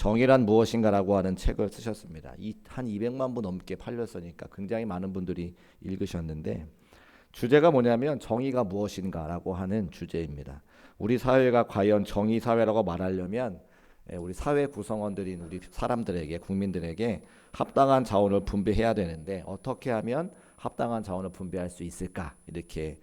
정의란 무엇인가라고 하는 책을 쓰셨습니다. 한 200만 부 넘게 팔렸으니까 굉장히 많은 분들이 읽으셨는데 주제가 뭐냐면 정의가 무엇인가라고 하는 주제입니다. 우리 사회가 과연 정의 사회라고 말하려면 우리 사회 구성원들인 우리 사람들에게 국민들에게 합당한 자원을 분배해야 되는데 어떻게 하면 합당한 자원을 분배할 수 있을까 이렇게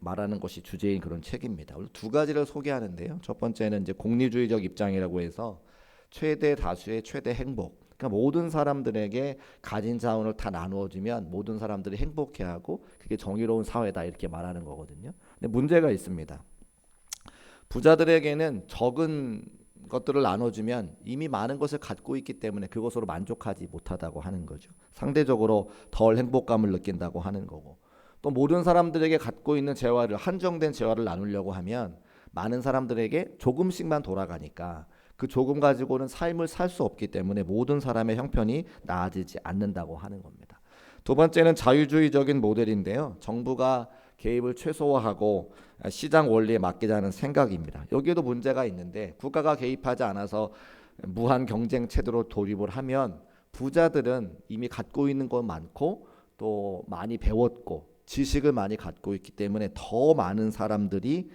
말하는 것이 주제인 그런 책입니다. 오늘 두 가지를 소개하는데요. 첫 번째는 이제 공리주의적 입장이라고 해서 최대 다수의 최대 행복. 그러니까 모든 사람들에게 가진 자원을 다 나누어주면 모든 사람들이 행복해하고 그게 정의로운 사회다 이렇게 말하는 거거든요. 근데 문제가 있습니다. 부자들에게는 적은 것들을 나눠주면 이미 많은 것을 갖고 있기 때문에 그것으로 만족하지 못하다고 하는 거죠. 상대적으로 덜 행복감을 느낀다고 하는 거고 또 모든 사람들에게 갖고 있는 재화를 한정된 재화를 나누려고 하면 많은 사람들에게 조금씩만 돌아가니까 그 조금 가지고는 삶을 살 수 없기 때문에 모든 사람의 형편이 나아지지 않는다고 하는 겁니다. 두 번째는 자유주의적인 모델인데요. 정부가 개입을 최소화하고 시장 원리에 맡기자는 생각입니다. 여기에도 문제가 있는데 국가가 개입하지 않아서 무한 경쟁 체제로 돌입을 하면 부자들은 이미 갖고 있는 건 많고 또 많이 배웠고 지식을 많이 갖고 있기 때문에 더 많은 사람들이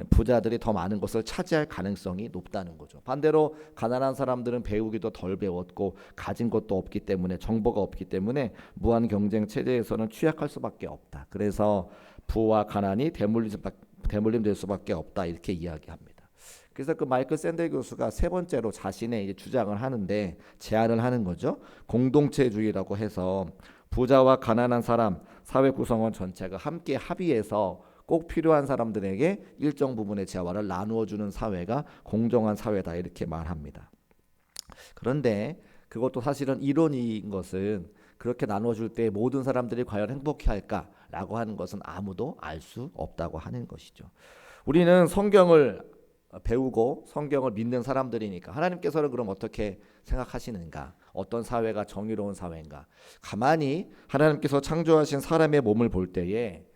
부자들이 더 많은 것을 차지할 가능성이 높다는 거죠. 반대로 가난한 사람들은 배우기도 덜 배웠고 가진 것도 없기 때문에 정보가 없기 때문에 무한 경쟁 체제에서는 취약할 수밖에 없다. 그래서 부와 가난이 대물림될 수밖에 없다 이렇게 이야기합니다. 그래서 그 마이클 샌델 교수가 세 번째로 자신의 이제 주장을 하는데 제안을 하는 거죠. 공동체주의라고 해서 부자와 가난한 사람, 사회 구성원 전체가 함께 합의해서 꼭 필요한 사람들에게 일정 부분의 재화를 나누어 주는 사회가 공정한 사회다 이렇게 말합니다. 그런데 그것도 사실은 이론인 것은 그렇게 나누어 줄 때 모든 사람들이 과연 행복해 할까라고 하는 것은 아무도 알 수 없다고 하는 것이죠. 우리는 성경을 배우고 성경을 믿는 사람들이니까 하나님께서는 그럼 어떻게 생각하시는가? 어떤 사회가 정의로운 사회인가? 가만히 하나님께서 창조하신 사람의 몸을 볼 때에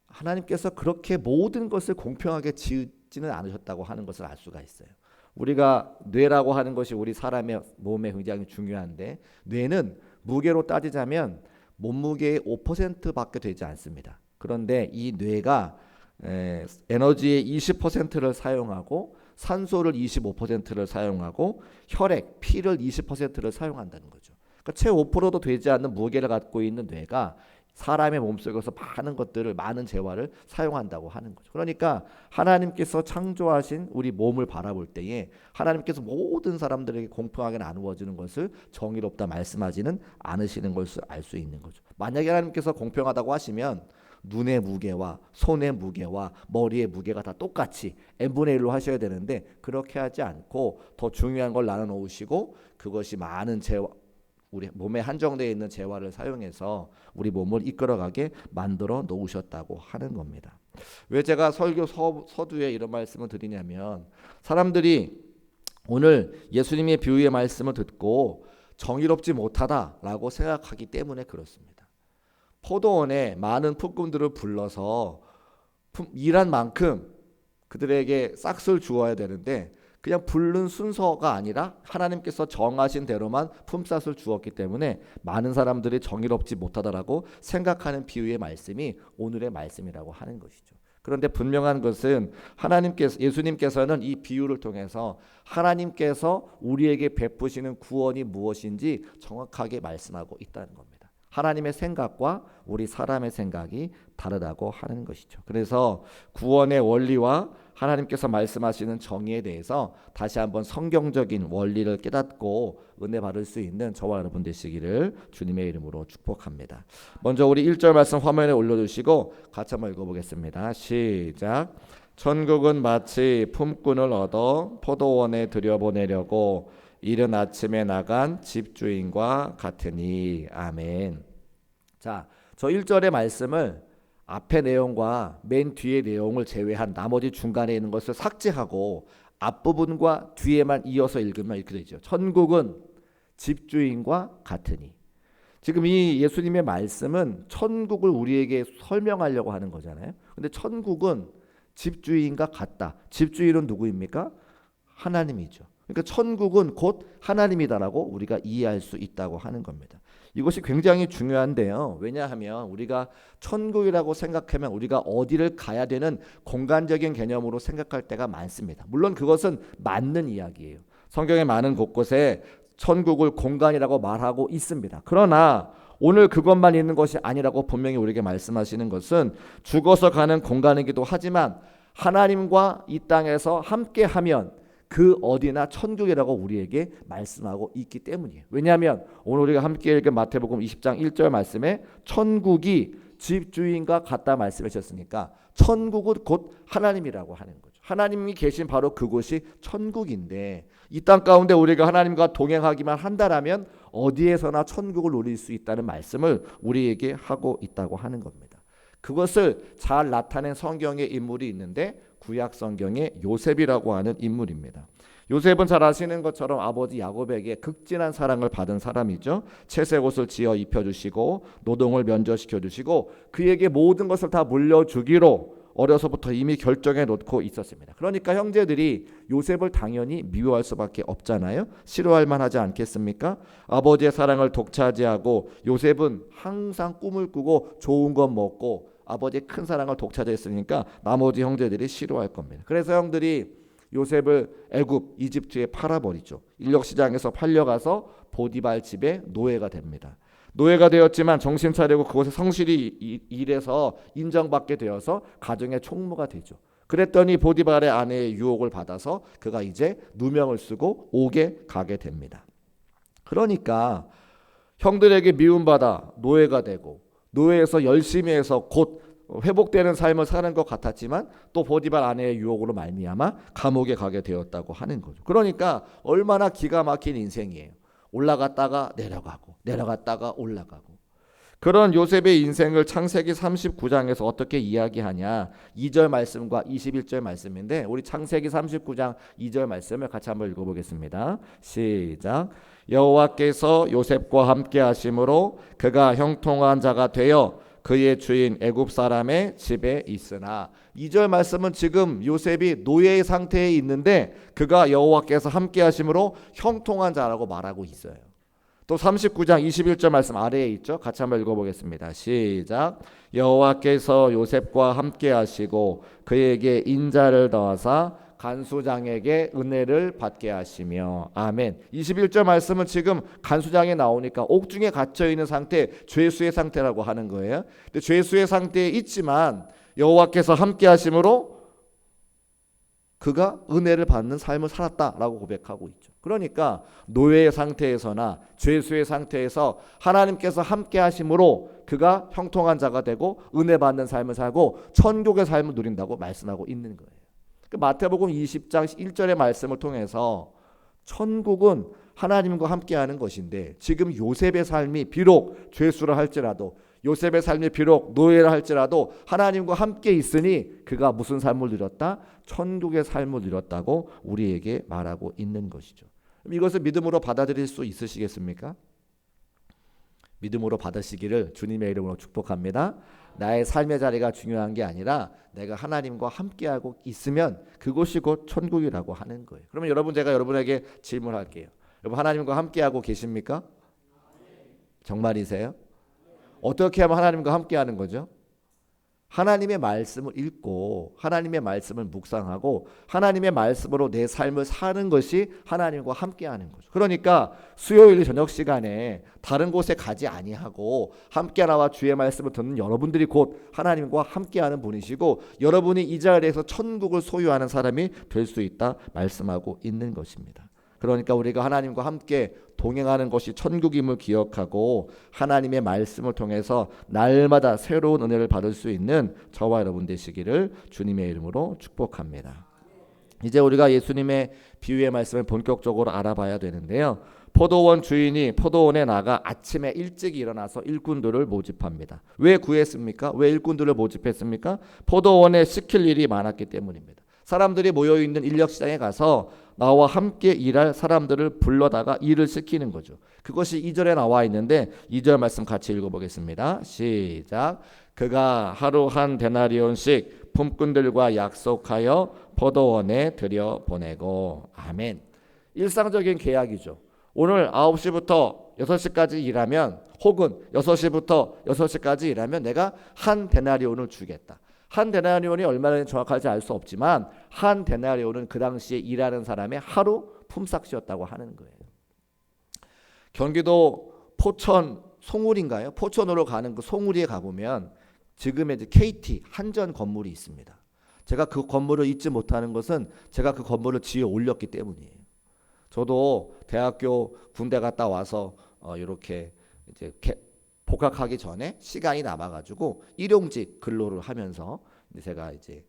하나님께서 그렇게 모든 것을 공평하게 지으지는 않으셨다고 하는 것을 알 수가 있어요. 우리가 뇌라고 하는 것이 우리 사람의 몸에 굉장히 중요한데 뇌는 무게로 따지자면 몸무게의 5%밖에 되지 않습니다. 그런데 이 뇌가 에너지의 20%를 사용하고 산소를 25%를 사용하고 혈액, 피를 20%를 사용한다는 거죠. 그러니까 채 5%도 되지 않는 무게를 갖고 있는 뇌가 사람의 몸속에서 많은 재화를 사용한다고 하는 거죠. 그러니까 하나님께서 창조하신 우리 몸을 바라볼 때에 하나님께서 모든 사람들에게 공평하게 나누어지는 것을 정의롭다 말씀하지는 않으시는 것을 알 수 있는 거죠. 만약에 하나님께서 공평하다고 하시면 눈의 무게와 손의 무게와 머리의 무게가 다 똑같이 n분의 1로 하셔야 되는데 그렇게 하지 않고 더 중요한 걸 나눠 놓으시고 그것이 많은 재화 우리 몸에 한정되어 있는 재화를 사용해서 우리 몸을 이끌어가게 만들어 놓으셨다고 하는 겁니다. 왜 제가 설교 서두에 이런 말씀을 드리냐면 사람들이 오늘 예수님의 비유의 말씀을 듣고 정의롭지 못하다라고 생각하기 때문에 그렇습니다. 포도원에 많은 품꾼들을 불러서 일한 만큼 그들에게 싹을 주어야 되는데 그냥 부른 순서가 아니라 하나님께서 정하신 대로만 품삯을 주었기 때문에 많은 사람들이 정의롭지 못하다라고 생각하는 비유의 말씀이 오늘의 말씀이라고 하는 것이죠. 그런데 분명한 것은 예수님께서는 이 비유를 통해서 하나님께서 우리에게 베푸시는 구원이 무엇인지 정확하게 말씀하고 있다는 겁니다. 하나님의 생각과 우리 사람의 생각이 다르다고 하는 것이죠. 그래서 구원의 원리와 하나님께서 말씀하시는 정의에 대해서 다시 한번 성경적인 원리를 깨닫고 은혜 받을 수 있는 저와 여러분 되시기를 주님의 이름으로 축복합니다. 먼저 우리 1절 말씀 화면에 올려주시고 같이 한번 읽어보겠습니다. 시작. 천국은 마치 품꾼을 얻어 포도원에 들여보내려고 이른 아침에 나간 집주인과 같으니. 아멘. 자, 저 1절의 말씀을 앞의 내용과 맨 뒤의 내용을 제외한 나머지 중간에 있는 것을 삭제하고 앞부분과 뒤에만 이어서 읽으면 이렇게 되죠. 천국은 집주인과 같으니. 지금 이 예수님의 말씀은 천국을 우리에게 설명하려고 하는 거잖아요. 근데 천국은 집주인과 같다. 집주인은 누구입니까? 하나님이죠. 그러니까 천국은 곧 하나님이다라고 우리가 이해할 수 있다고 하는 겁니다. 이것이 굉장히 중요한데요. 왜냐하면 우리가 천국이라고 생각하면 우리가 어디를 가야 되는 공간적인 개념으로 생각할 때가 많습니다. 물론 그것은 맞는 이야기예요. 성경의 많은 곳곳에 천국을 공간이라고 말하고 있습니다. 그러나 오늘 그것만 있는 것이 아니라고 분명히 우리에게 말씀하시는 것은 죽어서 가는 공간이기도 하지만 하나님과 이 땅에서 함께하면 그 어디나 천국이라고 우리에게 말씀하고 있기 때문이에요. 왜냐하면 오늘 우리가 함께 읽은 마태복음 20장 1절 말씀에 천국이 집주인과 같다 말씀하셨으니까 천국은 곧 하나님이라고 하는 거죠. 하나님이 계신 바로 그곳이 천국인데 이 땅 가운데 우리가 하나님과 동행하기만 한다라면 어디에서나 천국을 누릴 수 있다는 말씀을 우리에게 하고 있다고 하는 겁니다. 그것을 잘 나타낸 성경의 인물이 있는데 구약 성경의 요셉이라고 하는 인물입니다. 요셉은 잘 아시는 것처럼 아버지 야곱에게 극진한 사랑을 받은 사람이죠. 채색 옷을 지어 입혀주시고 노동을 면제시켜 주시고 그에게 모든 것을 다 물려주기로 어려서부터 이미 결정해 놓고 있었습니다. 그러니까 형제들이 요셉을 당연히 미워할 수밖에 없잖아요. 싫어할 만하지 않겠습니까? 아버지의 사랑을 독차지하고 요셉은 항상 꿈을 꾸고 좋은 것 먹고 아버지의 큰 사랑을 독차지했으니까 나머지 형제들이 싫어할 겁니다. 그래서 형들이 요셉을 애굽 이집트에 팔아버리죠. 인력시장에서 팔려가서 보디발 집에 노예가 됩니다. 노예가 되었지만 정신 차리고 그곳에 성실히 일해서 인정받게 되어서 가정의 총무가 되죠. 그랬더니 보디발의 아내의 유혹을 받아서 그가 이제 누명을 쓰고 옥에 가게 됩니다. 그러니까 형들에게 미움받아 노예가 되고 노예에서 열심히 해서 곧 회복되는 삶을 사는 것 같았지만 또 보디발 아내의 유혹으로 말미암아 감옥에 가게 되었다고 하는 거죠. 그러니까 얼마나 기가 막힌 인생이에요. 올라갔다가 내려가고 내려갔다가 올라가고. 그런 요셉의 인생을 창세기 39장에서 어떻게 이야기하냐 2절 말씀과 21절 말씀인데 우리 창세기 39장 2절 말씀을 같이 한번 읽어보겠습니다. 시작. 여호와께서 요셉과 함께 하심으로 그가 형통한 자가 되어 그의 주인 애굽 사람의 집에 있으나 2절 말씀은 지금 요셉이 노예의 상태에 있는데 그가 여호와께서 함께 하심으로 형통한 자라고 말하고 있어요. 또 39장 21절 말씀 아래에 있죠. 같이 한번 읽어보겠습니다. 시작. 여호와께서 요셉과 함께 하시고 그에게 인자를 더하사 간수장에게 은혜를 받게 하시며 아멘. 21절 말씀은 지금 간수장에 나오니까 옥중에 갇혀있는 상태 죄수의 상태라고 하는 거예요. 근데 죄수의 상태에 있지만 여호와께서 함께 하심으로 그가 은혜를 받는 삶을 살았다라고 고백하고 있죠. 그러니까 노예의 상태에서나 죄수의 상태에서 하나님께서 함께 하심으로 그가 형통한 자가 되고 은혜 받는 삶을 살고 천국의 삶을 누린다고 말씀하고 있는 거예요. 마태복음 20장 1절의 말씀을 통해서 천국은 하나님과 함께하는 것인데 지금 요셉의 삶이 비록 죄수라 할지라도 요셉의 삶이 비록 노예라 할지라도 하나님과 함께 있으니 그가 무슨 삶을 누렸다? 천국의 삶을 누렸다고 우리에게 말하고 있는 것이죠. 이것을 믿음으로 받아들일 수 있으시겠습니까? 믿음으로 받으시기를 주님의 이름으로 축복합니다. 나의 삶의 자리가 중요한 게 아니라 내가 하나님과 함께하고 있으면 그것이 곧 천국이라고 하는 거예요. 그러면 여러분 제가 여러분에게 질문할게요. 여러분 하나님과 함께하고 계십니까? 정말이세요? 어떻게 하면 하나님과 함께하는 거죠? 하나님의 말씀을 읽고 하나님의 말씀을 묵상하고 하나님의 말씀으로 내 삶을 사는 것이 하나님과 함께하는 거죠. 그러니까 수요일 저녁 시간에 다른 곳에 가지 아니하고 함께 나와 주의 말씀을 듣는 여러분들이 곧 하나님과 함께하는 분이시고 여러분이 이 자리에서 천국을 소유하는 사람이 될 수 있다 말씀하고 있는 것입니다. 그러니까 우리가 하나님과 함께 동행하는 것이 천국임을 기억하고 하나님의 말씀을 통해서 날마다 새로운 은혜를 받을 수 있는 저와 여러분 되시기를 주님의 이름으로 축복합니다. 이제 우리가 예수님의 비유의 말씀을 본격적으로 알아봐야 되는데요. 포도원 주인이 포도원에 나가 아침에 일찍 일어나서 일꾼들을 모집합니다. 왜 구했습니까? 왜 일꾼들을 모집했습니까? 포도원에 시킬 일이 많았기 때문입니다. 사람들이 모여있는 인력시장에 가서 나와 함께 일할 사람들을 불러다가 일을 시키는 거죠. 그것이 2절에 나와 있는데 2절 말씀 같이 읽어보겠습니다. 시작. 그가 하루 한 데나리온씩 품꾼들과 약속하여 포도원에 들여보내고 아멘. 일상적인 계약이죠. 오늘 9시부터 6시까지 일하면, 혹은 6시부터 6시까지 일하면 내가 한 데나리온을 주겠다. 한 데나리온이 얼마나 정확할지 알 수 없지만 한 데나리온은 그 당시에 일하는 사람의 하루 품삯이었다고 하는 거예요. 경기도 포천 송울인가요? 포천으로 가는 그 송울리에 가보면 지금의 이제 KT 한전 건물이 있습니다. 제가 그 건물을 잊지 못하는 것은 제가 그 건물을 지어 올렸기 때문이에요. 저도 대학교 군대 갔다 와서 이렇게 이제 복학하기 전에 시간이 남아가지고 일용직 근로를 하면서 제가 이제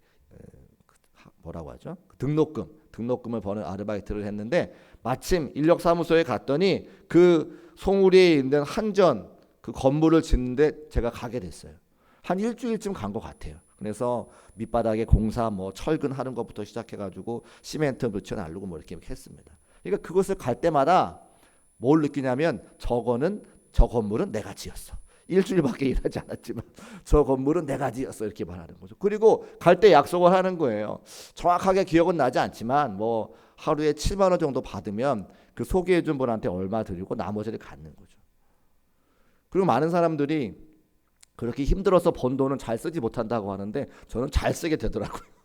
뭐라고 하죠? 등록금을 버는 아르바이트를 했는데 마침 인력사무소에 갔더니 그 송우리에 있는 한전 그 건물을 짓는데 제가 가게 됐어요. 한 일주일쯤 간 것 같아요. 그래서 밑바닥에 공사 뭐 철근하는 것부터 시작해가지고 시멘트 붙여 나르고 뭐 이렇게 했습니다. 그러니까 그것을 갈 때마다 뭘 느끼냐면 저 건물은 내가 지었어. 일주일밖에 일하지 않았지만 저 건물은 내가 지었어 이렇게 말하는 거죠. 그리고 갈 때 약속을 하는 거예요. 정확하게 기억은 나지 않지만 뭐 하루에 7만 원 정도 받으면 그 소개해 준 분한테 얼마 드리고 나머지를 갖는 거죠. 그리고 많은 사람들이 그렇게 힘들어서 번 돈은 잘 쓰지 못한다고 하는데 저는 잘 쓰게 되더라고요.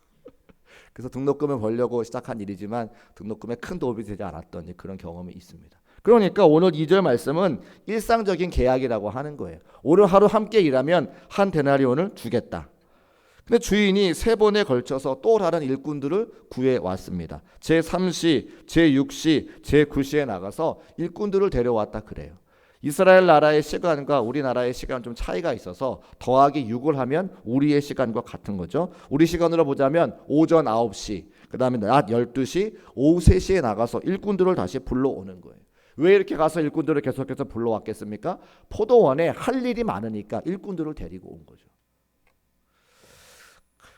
그래서 등록금을 벌려고 시작한 일이지만 등록금에 큰 도움이 되지 않았던 그런 경험이 있습니다. 그러니까 오늘 2절 말씀은 일상적인 계약이라고 하는 거예요. 오늘 하루 함께 일하면 한 데나리온을 주겠다. 근데 주인이 3번에 걸쳐서 또 다른 일꾼들을 구해 왔습니다. 제3시, 제6시, 제9시에 나가서 일꾼들을 데려왔다 그래요. 이스라엘 나라의 시간과 우리나라의 시간은 좀 차이가 있어서 더하기 6을 하면 우리의 시간과 같은 거죠. 우리 시간으로 보자면 오전 9시, 그 다음에 낮 12시, 오후 3시에 나가서 일꾼들을 다시 불러오는 거예요. 왜 이렇게 가서 일꾼들을 계속해서 불러왔겠습니까? 포도원에 할 일이 많으니까 일꾼들을 데리고 온 거죠.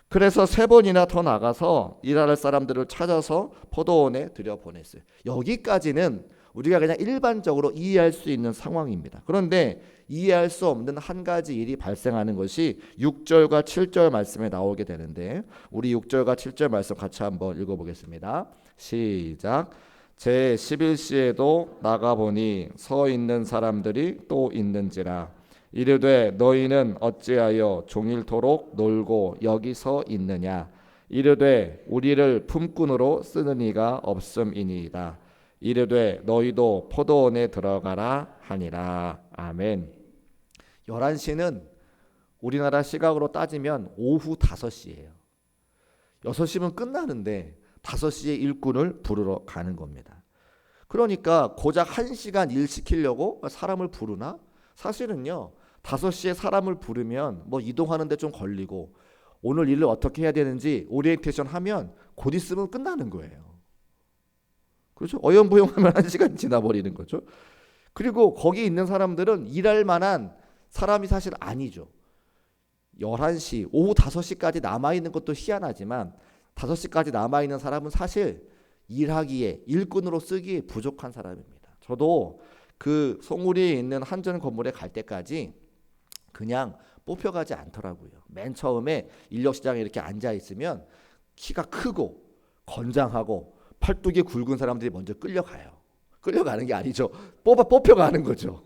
그래서 3번이나 더 나가서 일할 사람들을 찾아서 포도원에 들여보냈어요. 여기까지는 우리가 그냥 일반적으로 이해할 수 있는 상황입니다. 그런데 이해할 수 없는 한 가지 일이 발생하는 것이 6절과 7절 말씀에 나오게 되는데 우리 6절과 7절 말씀 같이 한번 읽어보겠습니다. 시작. 제11시에도 나가보니 서 있는 사람들이 또 있는지라. 이르되 너희는 어찌하여 종일토록 놀고 여기 서 있느냐. 이르되 우리를 품꾼으로 쓰는 이가 없음이니이다. 이르되 너희도 포도원에 들어가라 하니라. 아멘. 11시는 우리나라 시각으로 따지면 오후 5시예요. 6시면 끝나는데 5시에 일꾼을 부르러 가는 겁니다. 그러니까 고작 1시간 일 시키려고 사람을 부르나? 사실은요 5시에 사람을 부르면 뭐 이동하는데 좀 걸리고 오늘 일을 어떻게 해야 되는지 오리엔테이션 하면 곧 있으면 끝나는 거예요. 그렇죠? 어영부영하면 1시간 지나버리는 거죠. 그리고 거기 있는 사람들은 일할 만한 사람이 사실 아니죠. 11시, 오후 5시까지 남아있는 것도 희한하지만 5시까지 남아있는 사람은 사실 일하기에 일꾼으로 쓰기에 부족한 사람입니다. 저도 그 송우리에 있는 한전 건물에 갈 때까지 그냥 뽑혀가지 않더라고요. 맨 처음에 인력시장에 이렇게 앉아있으면 키가 크고 건장하고 팔뚝이 굵은 사람들이 먼저 끌려가요. 끌려가는 게 아니죠. 뽑혀가는 거죠.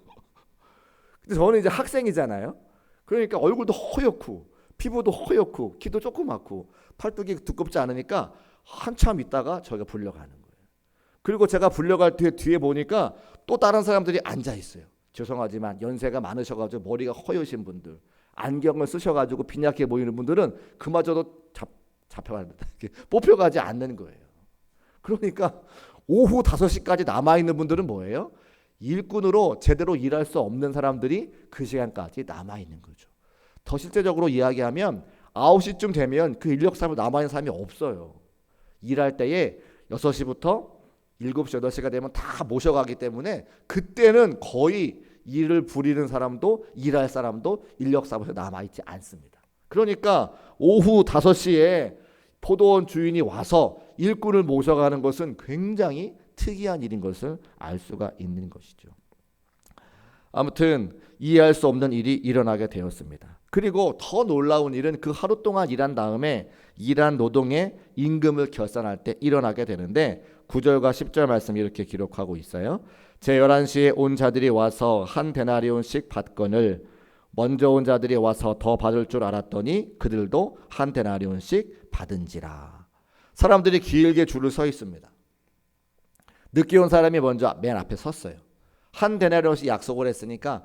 근데 저는 이제 학생이잖아요. 그러니까 얼굴도 허옇고 피부도 허옇고 키도 조그맣고 팔뚝이 두껍지 않으니까 한참 있다가 저희가 불려가는 거예요. 그리고 제가 불려갈 뒤에 보니까 또 다른 사람들이 앉아 있어요. 죄송하지만 연세가 많으셔가지고 머리가 허여신 분들, 안경을 쓰셔가지고 빈약해 보이는 분들은 그마저도 잡혀갑니다. 뽑혀가지 않는 거예요. 그러니까 오후 5시까지 남아있는 분들은 뭐예요? 일꾼으로 제대로 일할 수 없는 사람들이 그 시간까지 남아있는 거죠. 더 실제적으로 이야기하면 9시쯤 되면 그 인력사무 남아있는 사람이 없어요. 일할 때에 6시부터 7시, 8시가 되면 다 모셔가기 때문에 그때는 거의 일을 부리는 사람도 일할 사람도 인력사무소에 남아있지 않습니다. 그러니까 오후 5시에 포도원 주인이 와서 일꾼을 모셔가는 것은 굉장히 특이한 일인 것을 알 수가 있는 것이죠. 아무튼 이해할 수 없는 일이 일어나게 되었습니다. 그리고 더 놀라운 일은 그 하루 동안 일한 다음에 일한 노동의 임금을 결산할 때 일어나게 되는데 9절과 10절 말씀 이렇게 기록하고 있어요. 제 11시에 온 자들이 와서 한 데나리온씩 받거늘 먼저 온 자들이 와서 더 받을 줄 알았더니 그들도 한 데나리온씩 받은지라. 사람들이 길게 줄을 서 있습니다. 늦게 온 사람이 먼저 맨 앞에 섰어요. 한 데나리온씩 약속을 했으니까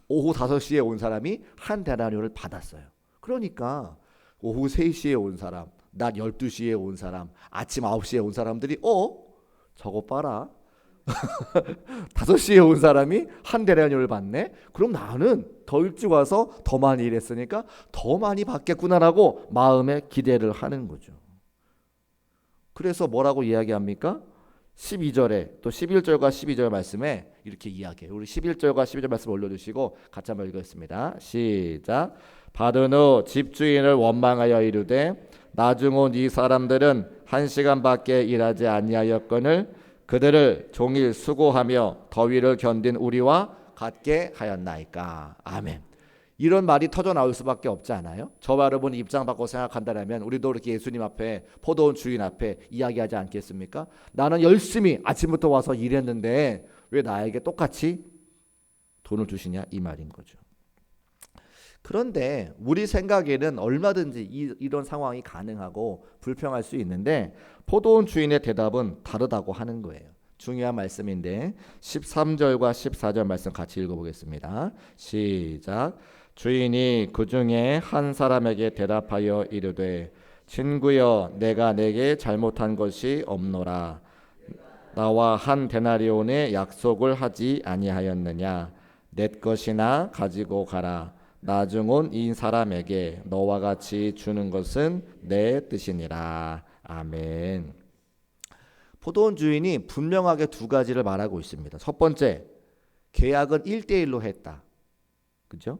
오후 5시에 온 사람이 한 데나리온을 받았어요. 그러니까 오후 3시에 온 사람, 낮 12시에 온 사람, 아침 9시에 온 사람들이 저거 봐라. 5시에 온 사람이 한 데나리온을 받네. 그럼 나는 더 일찍 와서 더 많이 일했으니까 더 많이 받겠구나라고 마음에 기대를 하는 거죠. 그래서 뭐라고 이야기합니까? 12절에 또 11절과 12절 말씀에 이렇게 이야기해요. 우리 11절과 12절 말씀 올려주시고 같이 한번 읽겠습니다. 시작. 받은 후 집주인을 원망하여 이르되 나중 온 이 사람들은 1시간밖에 일하지 아니하였거늘 그들을 종일 수고하며 더위를 견딘 우리와 같게 하였나이까. 아멘. 이런 말이 터져 나올 수밖에 없지 않아요? 저와 여러분이 입장 바꿔 생각한다면 우리도 이렇게 예수님 앞에 포도원 주인 앞에 이야기하지 않겠습니까? 나는 열심히 아침부터 와서 일했는데 왜 나에게 똑같이 돈을 주시냐 이 말인 거죠. 그런데 우리 생각에는 얼마든지 이런 상황이 가능하고 불평할 수 있는데 포도원 주인의 대답은 다르다고 하는 거예요. 중요한 말씀인데 13절과 14절 말씀 같이 읽어보겠습니다. 시작. 주인이 그 중에 한 사람에게 대답하여 이르되 친구여 내가 내게 잘못한 것이 없노라. 나와 한 데나리온의 약속을 하지 아니하였느냐. 내 것이나 가지고 가라. 나중 온 이 사람에게 너와 같이 주는 것은 내 뜻이니라. 아멘. 포도원 주인이 분명하게 두 가지를 말하고 있습니다. 첫 번째, 계약은 1대1로 했다. 그죠?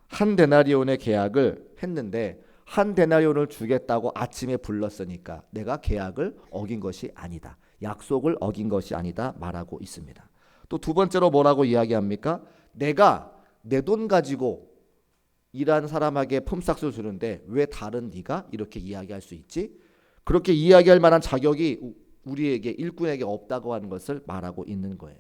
한 데나리온의 계약을 했는데 한 데나리온을 주겠다고 아침에 불렀으니까 내가 계약을 어긴 것이 아니다. 약속을 어긴 것이 아니다 말하고 있습니다. 또 두 번째로 뭐라고 이야기합니까? 내가 내 돈 가지고 일한 사람에게 품삯을 주는데 왜 다른 네가 이렇게 이야기할 수 있지? 그렇게 이야기할 만한 자격이 우리에게 일꾼에게 없다고 하는 것을 말하고 있는 거예요.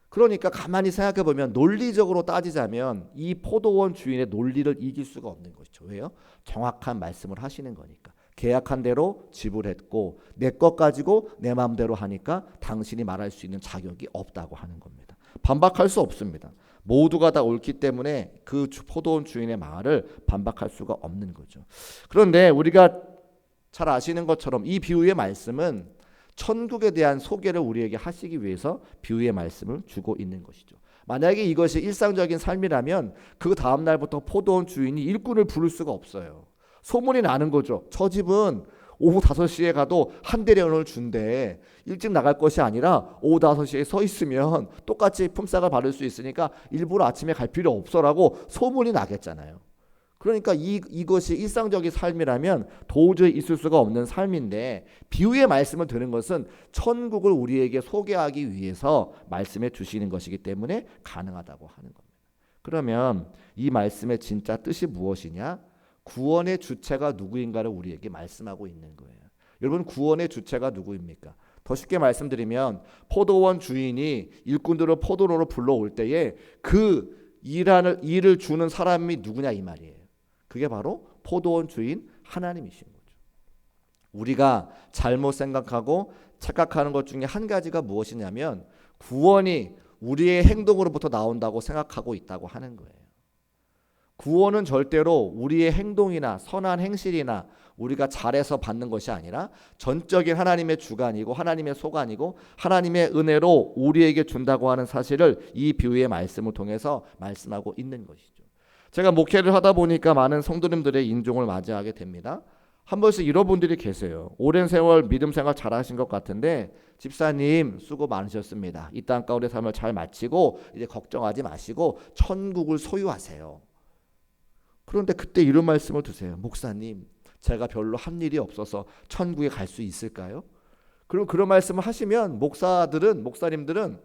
그러니까 가만히 생각해 보면 논리적으로 따지자면 이 포도원 주인의 논리를 이길 수가 없는 것이죠. 왜요? 정확한 말씀을 하시는 거니까. 계약한 대로 지불했고 내 것 가지고 내 마음대로 하니까 당신이 말할 수 있는 자격이 없다고 하는 겁니다. 반박할 수 없습니다. 모두가 다 옳기 때문에 그 포도원 주인의 말을 반박할 수가 없는 거죠. 그런데 우리가 잘 아시는 것처럼 이 비유의 말씀은 천국에 대한 소개를 우리에게 하시기 위해서 비유의 말씀을 주고 있는 것이죠. 만약에 이것이 일상적인 삶이라면 그 다음 날부터 포도원 주인이 일꾼을 부를 수가 없어요. 소문이 나는 거죠. 저 집은 오후 5시에 가도 한 데나리온을 준대. 일찍 나갈 것이 아니라 오후 5시에 서 있으면 똑같이 품삯을 받을 수 있으니까 일부러 아침에 갈 필요 없어라고 소문이 나겠잖아요. 그러니까 이것이 일상적인 삶이라면 도저히 있을 수가 없는 삶인데 비유의 말씀을 드는 것은 천국을 우리에게 소개하기 위해서 말씀해 주시는 것이기 때문에 가능하다고 하는 겁니다. 그러면 이 말씀의 진짜 뜻이 무엇이냐? 구원의 주체가 누구인가를 우리에게 말씀하고 있는 거예요. 여러분 구원의 주체가 누구입니까? 더 쉽게 말씀드리면 포도원 주인이 일꾼들을 포도로로 불러올 때에 그 일을 주는 사람이 누구냐 이 말이에요. 그게 바로 포도원 주인 하나님이신 거죠. 우리가 잘못 생각하고 착각하는 것 중에 한 가지가 무엇이냐면 구원이 우리의 행동으로부터 나온다고 생각하고 있다고 하는 거예요. 구원은 절대로 우리의 행동이나 선한 행실이나 우리가 잘해서 받는 것이 아니라 전적인 하나님의 주관이고 하나님의 소관이고 하나님의 은혜로 우리에게 준다고 하는 사실을 이 비유의 말씀을 통해서 말씀하고 있는 것이죠. 제가 목회를 하다 보니까 많은 성도님들의 인종을 맞이하게 됩니다. 한 번씩 이런 분들이 계세요. 오랜 세월 믿음 생활 잘하신 것 같은데 집사님 수고 많으셨습니다. 이 땅 가운데 삶을 잘 마치고 이제 걱정하지 마시고 천국을 소유하세요. 그런데 그때 이런 말씀을 드세요. 목사님 제가 별로 한 일이 없어서 천국에 갈 수 있을까요? 그럼 그런 말씀을 하시면 목사님들은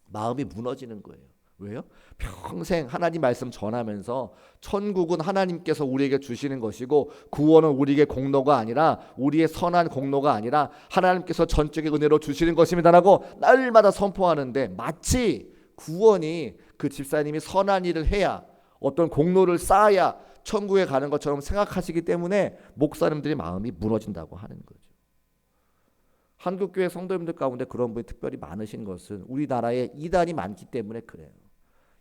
마음이 무너지는 거예요. 왜요? 평생 하나님 말씀 전하면서 천국은 하나님께서 우리에게 주시는 것이고 구원은 우리에게 공로가 아니라 우리의 선한 공로가 아니라 하나님께서 전적인 은혜로 주시는 것입니다라고 날마다 선포하는데 마치 구원이 그 집사님이 선한 일을 해야 어떤 공로를 쌓아야 천국에 가는 것처럼 생각하시기 때문에 목사님들의 마음이 무너진다고 하는 거죠. 한국교회 성도님들 가운데 그런 분이 특별히 많으신 것은 우리나라에 이단이 많기 때문에 그래요.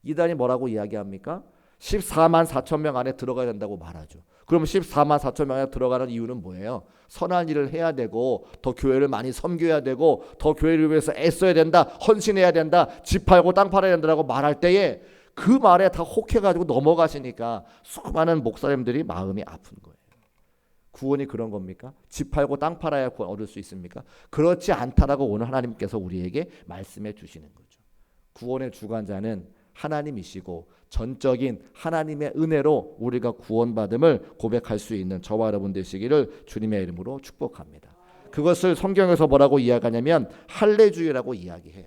이단이 뭐라고 이야기합니까? 14만 4천 명 안에 들어가야 된다고 말하죠. 그럼 14만 4천 명 안에 들어가는 이유는 뭐예요? 선한 일을 해야 되고 더 교회를 많이 섬겨야 되고 더 교회를 위해서 애써야 된다, 헌신해야 된다, 집 팔고 땅 팔아야 된다고 말할 때에 그 말에 다 혹해가지고 넘어가시니까 수많은 목사님들이 마음이 아픈 거예요. 구원이 그런 겁니까? 집 팔고 땅 팔아야 구원 얻을 수 있습니까? 그렇지 않다라고 오늘 하나님께서 우리에게 말씀해 주시는 거죠. 구원의 주관자는 하나님이시고 전적인 하나님의 은혜로 우리가 구원받음을 고백할 수 있는 저와 여러분 되시기를 주님의 이름으로 축복합니다. 그것을 성경에서 뭐라고 이야기하냐면 할례주의라고 이야기해요.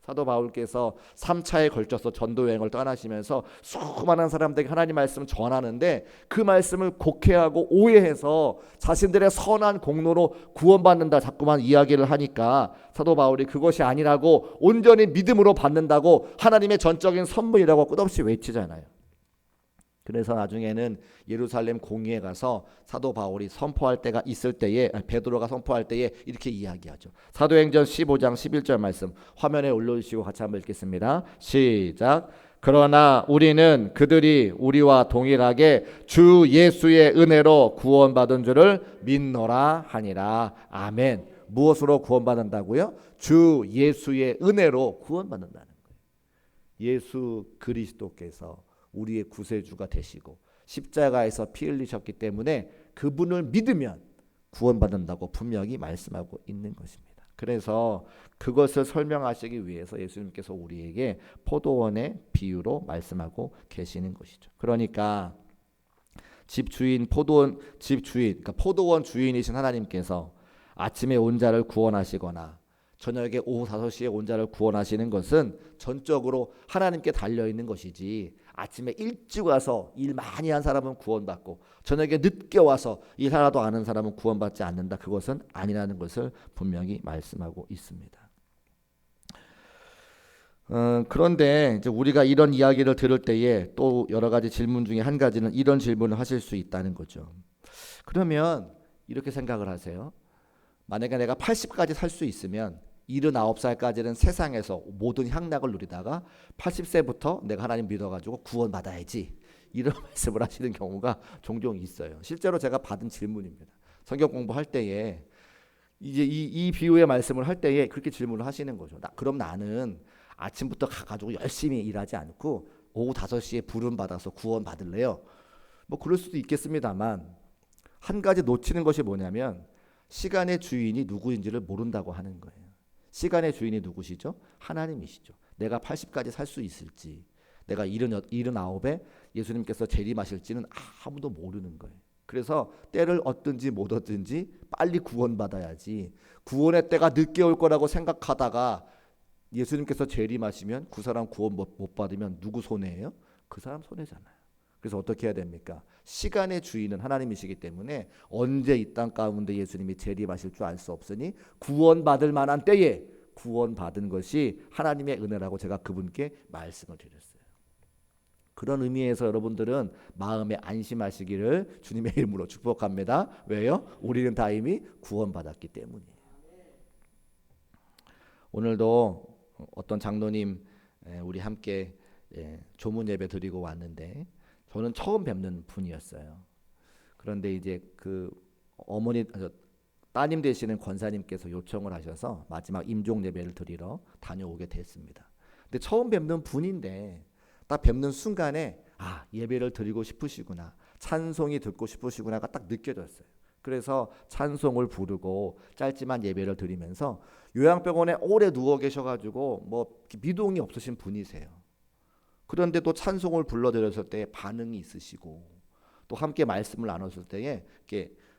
사도 바울께서 3차에 걸쳐서 전도 여행을 떠나시면서 수많은 사람들에게 하나님 말씀을 전하는데 그 말씀을 곡해하고 오해해서 자신들의 선한 공로로 구원받는다 자꾸만 이야기를 하니까 사도 바울이 그것이 아니라고 온전히 믿음으로 받는다고 하나님의 전적인 선물이라고 끝없이 외치잖아요. 그래서 나중에는 예루살렘 공의에 가서 사도 바울이 선포할 때가 있을 때에 베드로가 선포할 때에 이렇게 이야기하죠. 사도행전 15장 11절 말씀 화면에 올려주시고 같이 한번 읽겠습니다. 시작. 그러나 우리는 그들이 우리와 동일하게 주 예수의 은혜로 구원받은 줄을 믿노라 하니라. 아멘. 무엇으로 구원받는다고요? 주 예수의 은혜로 구원받는다는 거예요. 예수 그리스도께서 우리의 구세주가 되시고 십자가에서 피 흘리셨기 때문에 그분을 믿으면 구원받는다고 분명히 말씀하고 있는 것입니다. 그래서 그것을 설명하시기 위해서 예수님께서 우리에게 포도원의 비유로 말씀하고 계시는 것이죠. 그러니까 집주인 포도원 집주인 그러니까 포도원 주인이신 하나님께서 아침에 온 자를 구원하시거나 저녁에 오후 5시에 온 자를 구원하시는 것은 전적으로 하나님께 달려있는 것이지 아침에 일찍 와서 일 많이 한 사람은 구원받고 저녁에 늦게 와서 일 하나도 안 한 사람은 구원받지 않는다. 그것은 아니라는 것을 분명히 말씀하고 있습니다. 그런데 이제 우리가 이런 이야기를 들을 때에 또 여러 가지 질문 중에 한 가지는 이런 질문을 하실 수 있다는 거죠. 그러면 이렇게 생각을 하세요. 만약에 내가 80까지 살 수 있으면 79살까지는 세상에서 모든 향락을 누리다가 80세부터 내가 하나님 믿어가지고 구원받아야지 이런 말씀을 하시는 경우가 종종 있어요. 실제로 제가 받은 질문입니다. 성경 공부할 때에 이제 이 비유의 말씀을 할 때에 그렇게 질문을 하시는 거죠. 그럼 나는 아침부터 가가지고 열심히 일하지 않고 오후 5시에 부름 받아서 구원 받을래요? 뭐 그럴 수도 있겠습니다만 한 가지 놓치는 것이 뭐냐면 시간의 주인이 누구인지를 모른다고 하는 거예요. 시간의 주인이 누구시죠? 하나님이시죠. 내가 80까지 살 수 있을지 내가 79에 예수님께서 재림하실지는 아무도 모르는 거예요. 그래서 때를 얻든지 못 얻든지 빨리 구원받아야지 구원의 때가 늦게 올 거라고 생각하다가 예수님께서 재림하시면 그 사람 구원 못 받으면 누구 손해예요? 그 사람 손해잖아요. 그래서 어떻게 해야 됩니까? 시간의 주인은 하나님이시기 때문에 언제 이 땅 가운데 예수님이 재림하실 줄 알 수 없으니 구원받을 만한 때에 구원받은 것이 하나님의 은혜라고 제가 그분께 말씀을 드렸어요. 그런 의미에서 여러분들은 마음에 안심하시기를 주님의 이름으로 축복합니다. 왜요? 우리는 다 이미 구원받았기 때문이에요. 오늘도 어떤 장로님 우리 함께 조문 예배 드리고 왔는데 저는 처음 뵙는 분이었어요. 그런데 이제 그 어머니 따님 되시는 권사님께서 요청을 하셔서 마지막 임종 예배를 드리러 다녀오게 됐습니다. 근데 처음 뵙는 분인데 딱 뵙는 순간에 예배를 드리고 싶으시구나, 찬송이 듣고 싶으시구나가 딱 느껴졌어요. 그래서 찬송을 부르고 짧지만 예배를 드리면서 요양병원에 오래 누워 계셔가지고 뭐 미동이 없으신 분이세요. 그런데 또 찬송을 불러드렸을 때 반응이 있으시고 또 함께 말씀을 나눴을 때에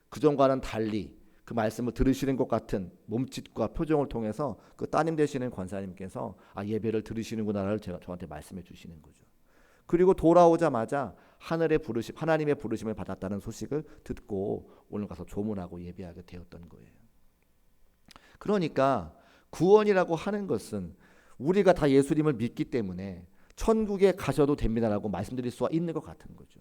그전과는 달리 그 말씀을 들으시는 것 같은 몸짓과 표정을 통해서 그 따님 되시는 권사님께서 예배를 들으시는구나를 저한테 말씀해 주시는 거죠. 그리고 돌아오자마자 하나님의 부르심을 받았다는 소식을 듣고 오늘 가서 조문하고 예배하게 되었던 거예요. 그러니까 구원이라고 하는 것은 우리가 다 예수님을 믿기 때문에 천국에 가셔도 됩니다라고 말씀드릴 수가 있는 것 같은 거죠.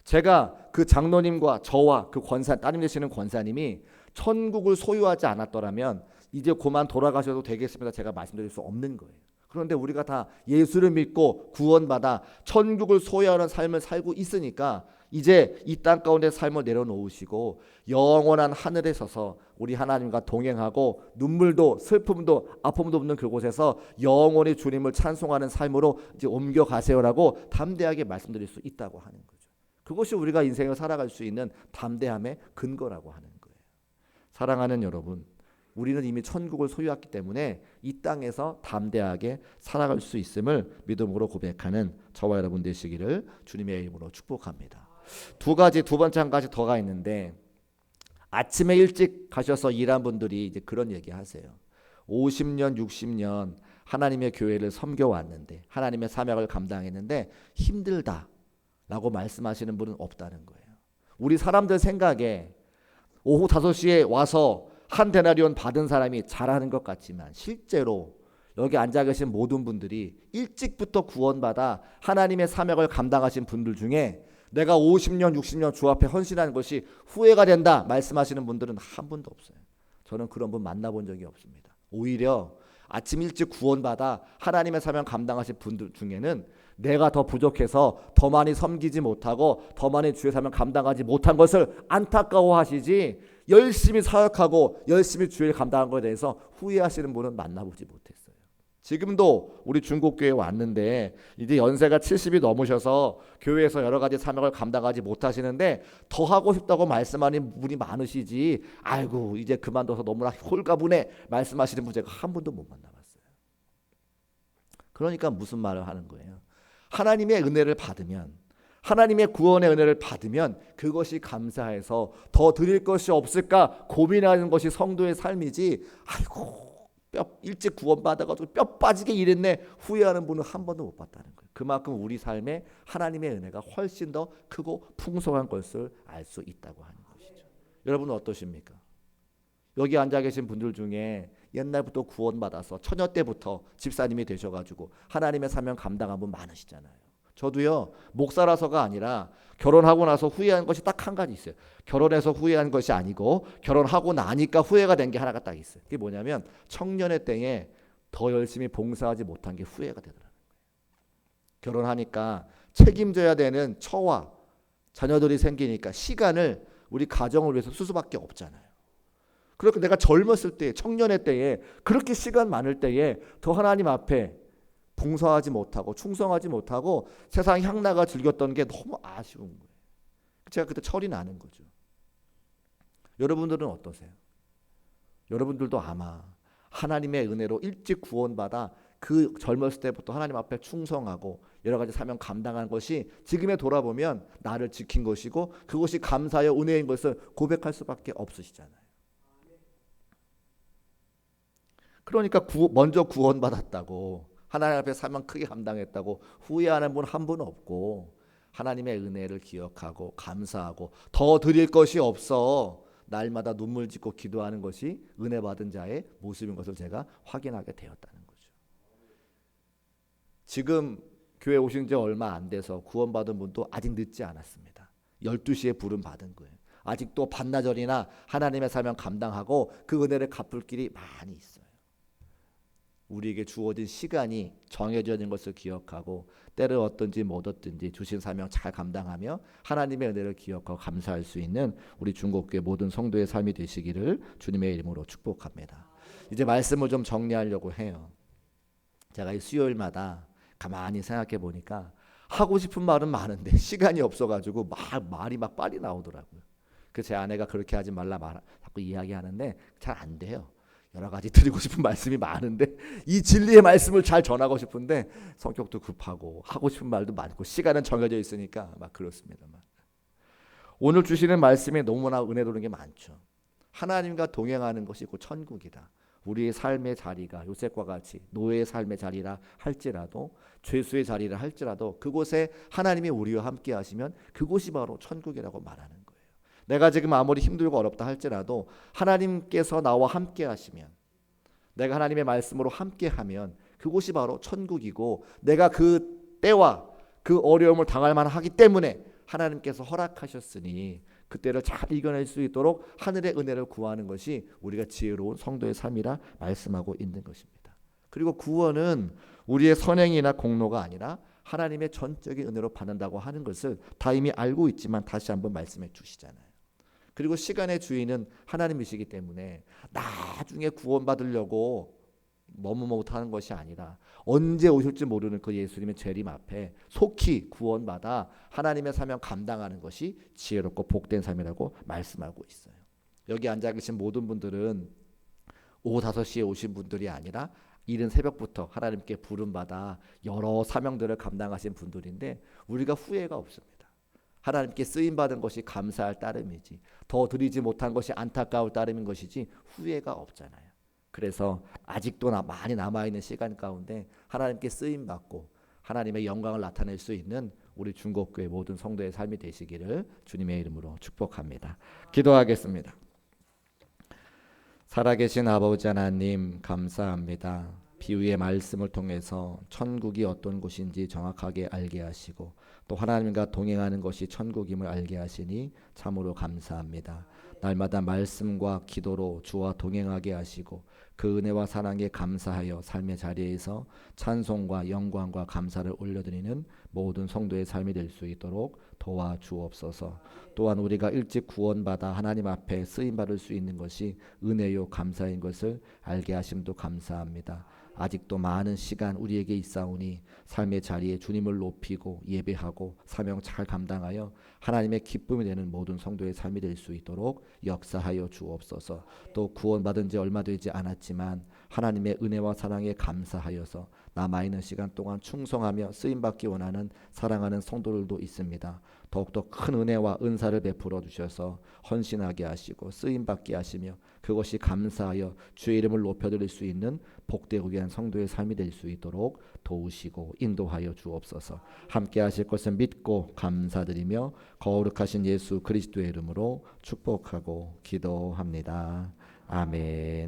제가 그 장로님과 저와 그 따님 되시는 권사님이 천국을 소유하지 않았더라면 이제 그만 돌아가셔도 되겠습니다. 제가 말씀드릴 수 없는 거예요. 그런데 우리가 다 예수를 믿고 구원받아 천국을 소유하는 삶을 살고 있으니까 이제 이 땅 가운데 삶을 내려놓으시고 영원한 하늘에 서서 우리 하나님과 동행하고 눈물도 슬픔도 아픔도 없는 그곳에서 영원히 주님을 찬송하는 삶으로 이제 옮겨가세요라고 담대하게 말씀드릴 수 있다고 하는 거죠. 그것이 우리가 인생을 살아갈 수 있는 담대함의 근거라고 하는 거예요. 사랑하는 여러분, 우리는 이미 천국을 소유했기 때문에 이 땅에서 담대하게 살아갈 수 있음을 믿음으로 고백하는 저와 여러분 되시기를 주님의 이름으로 축복합니다. 두 번째 한 가지 더가 있는데, 아침에 일찍 가셔서 일한 분들이 이제 그런 얘기 하세요. 50년 60년 하나님의 교회를 섬겨왔는데, 하나님의 사명을 감당했는데 힘들다라고 말씀하시는 분은 없다는 거예요. 우리 사람들 생각에 오후 5시에 와서 한 데나리온 받은 사람이 잘하는 것 같지만 실제로 여기 앉아 계신 모든 분들이 일찍부터 구원받아 하나님의 사명을 감당하신 분들 중에 내가 50년 60년 주 앞에 헌신하는 것이 후회가 된다 말씀하시는 분들은 한 분도 없어요. 저는 그런 분 만나본 적이 없습니다. 오히려 아침 일찍 구원받아 하나님의 사명 감당하신 분들 중에는 내가 더 부족해서 더 많이 섬기지 못하고 더 많이 주의 사명 감당하지 못한 것을 안타까워하시지, 열심히 사역하고 열심히 주의 감당한 것에 대해서 후회하시는 분은 만나보지 못했어요. 지금도 우리 중국교회에 왔는데 이제 연세가 70이 넘으셔서 교회에서 여러 가지 사명을 감당하지 못하시는데 더 하고 싶다고 말씀하는 분이 많으시지, 아이고 이제 그만둬서 너무나 홀가분해 말씀하시는 분 제가 한 분도 못 만나봤어요. 그러니까 무슨 말을 하는 거예요? 하나님의 은혜를 받으면, 하나님의 구원의 은혜를 받으면 그것이 감사해서 더 드릴 것이 없을까 고민하는 것이 성도의 삶이지, 아이고 일찍 구원받아가지고 뼈 빠지게 일했네 후회하는 분은 한 번도 못 봤다는 거예요. 그만큼 우리 삶에 하나님의 은혜가 훨씬 더 크고 풍성한 것을 알 수 있다고 하는 것이죠. 여러분은 어떠십니까? 여기 앉아 계신 분들 중에 옛날부터 구원받아서 처녀 때부터 집사님이 되셔가지고 하나님의 사명 감당한 분 많으시잖아요. 저도요, 목사라서가 아니라 결혼하고 나서 후회한 것이 딱 한 가지 있어요. 결혼해서 후회한 것이 아니고 결혼하고 나니까 후회가 된 게 하나가 딱 있어요. 그게 뭐냐면 청년의 때에 더 열심히 봉사하지 못한 게 후회가 되더라고요. 결혼하니까 책임져야 되는 처와 자녀들이 생기니까 시간을 우리 가정을 위해서 쓸 수밖에 없잖아요. 그러니까 내가 젊었을 때, 청년의 때에, 그렇게 시간 많을 때에 더 하나님 앞에 봉사하지 못하고 충성하지 못하고 세상 향나가 즐겼던 게 너무 아쉬운 거예요. 제가 그때 철이 나는 거죠. 여러분들은 어떠세요? 여러분들도 아마 하나님의 은혜로 일찍 구원받아 그 젊었을 때부터 하나님 앞에 충성하고 여러 가지 사명 감당한 것이 지금에 돌아보면 나를 지킨 것이고 그것이 감사의 은혜인 것을 고백할 수밖에 없으시잖아요. 그러니까 먼저 구원받았다고, 하나님 앞에 사명 크게 감당했다고 후회하는 분 한 분 없고, 하나님의 은혜를 기억하고 감사하고 더 드릴 것이 없어 날마다 눈물 짓고 기도하는 것이 은혜 받은 자의 모습인 것을 제가 확인하게 되었다는 거죠. 지금 교회 오신 지 얼마 안 돼서 구원받은 분도 아직 늦지 않았습니다. 12시에 부름 받은 거예요. 아직도 반나절이나 하나님의 사명 감당하고 그 은혜를 갚을 길이 많이 있어요. 우리에게 주어진 시간이 정해져 있는 것을 기억하고 때를 얻든지 못 얻든지 주신 사명 잘 감당하며 하나님의 은혜를 기억하고 감사할 수 있는 우리 중국교회 모든 성도의 삶이 되시기를 주님의 이름으로 축복합니다. 이제 말씀을 좀 정리하려고 해요. 제가 이 수요일마다 가만히 생각해 보니까 하고 싶은 말은 많은데 시간이 없어가지고 말이 빨리 나오더라고요. 제 아내가 그렇게 하지 말라 자꾸 이야기하는데 잘 안 돼요. 여러 가지 드리고 싶은 말씀이 많은데 이 진리의 말씀을 잘 전하고 싶은데 성격도 급하고 하고 싶은 말도 많고 시간은 정해져 있으니까 막 그렇습니다만, 오늘 주시는 말씀이 너무나 은혜 도는 게 많죠. 하나님과 동행하는 것이 곧 천국이다. 우리의 삶의 자리가 요셉과 같이 노예의 삶의 자리라 할지라도 죄수의 자리라 할지라도 그곳에 하나님이 우리와 함께 하시면 그곳이 바로 천국이라고 말하는 거예요. 내가 지금 아무리 힘들고 어렵다 할지라도 하나님께서 나와 함께 하시면, 내가 하나님의 말씀으로 함께 하면 그곳이 바로 천국이고, 내가 그 때와 그 어려움을 당할 만하기 때문에 하나님께서 허락하셨으니 그때를 잘 이겨낼 수 있도록 하늘의 은혜를 구하는 것이 우리가 지혜로운 성도의 삶이라 말씀하고 있는 것입니다. 그리고 구원은 우리의 선행이나 공로가 아니라 하나님의 전적인 은혜로 받는다고 하는 것을 다 이미 알고 있지만 다시 한번 말씀해 주시잖아요. 그리고 시간의 주인은 하나님이시기 때문에 나중에 구원받으려고 너무 못하는 것이 아니라 언제 오실지 모르는 그 예수님의 재림 앞에 속히 구원받아 하나님의 사명 감당하는 것이 지혜롭고 복된 삶이라고 말씀하고 있어요. 여기 앉아 계신 모든 분들은 오후 5시에 오신 분들이 아니라 이른 새벽부터 하나님께 부름받아 여러 사명들을 감당하신 분들인데 우리가 후회가 없습니다. 하나님께 쓰임받은 것이 감사할 따름이지, 더 드리지 못한 것이 안타까울 따름인 것이지 후회가 없잖아요. 그래서 아직도 많이 남아있는 시간 가운데 하나님께 쓰임받고 하나님의 영광을 나타낼 수 있는 우리 중곡교회 모든 성도의 삶이 되시기를 주님의 이름으로 축복합니다. 기도하겠습니다. 살아계신 아버지 하나님, 감사합니다. 비유의 말씀을 통해서 천국이 어떤 곳인지 정확하게 알게 하시고 또 하나님과 동행하는 것이 천국임을 알게 하시니 참으로 감사합니다. 날마다 말씀과 기도로 주와 동행하게 하시고 그 은혜와 사랑에 감사하여 삶의 자리에서 찬송과 영광과 감사를 올려드리는 모든 성도의 삶이 될 수 있도록 도와주옵소서. 또한 우리가 일찍 구원받아 하나님 앞에 쓰임받을 수 있는 것이 은혜요 감사인 것을 알게 하심도 감사합니다. 아직도 많은 시간 우리에게 있사오니 삶의 자리에 주님을 높이고 예배하고 사명 잘 감당하여 하나님의 기쁨이 되는 모든 성도의 삶이 될 수 있도록 역사하여 주옵소서. 또 구원받은 지 얼마 되지 않았지만 하나님의 은혜와 사랑에 감사하여서 남아있는 시간 동안 충성하며 쓰임받기 원하는 사랑하는 성도들도 있습니다. 더욱더 큰 은혜와 은사를 베풀어 주셔서 헌신하게 하시고 쓰임받게 하시며 그것이 감사하여 주의 이름을 높여드릴 수 있는 복되고 귀한 성도의 삶이 될 수 있도록 도우시고 인도하여 주옵소서. 함께 하실 것을 믿고 감사드리며 거룩하신 예수 그리스도의 이름으로 축복하고 기도합니다. 아멘.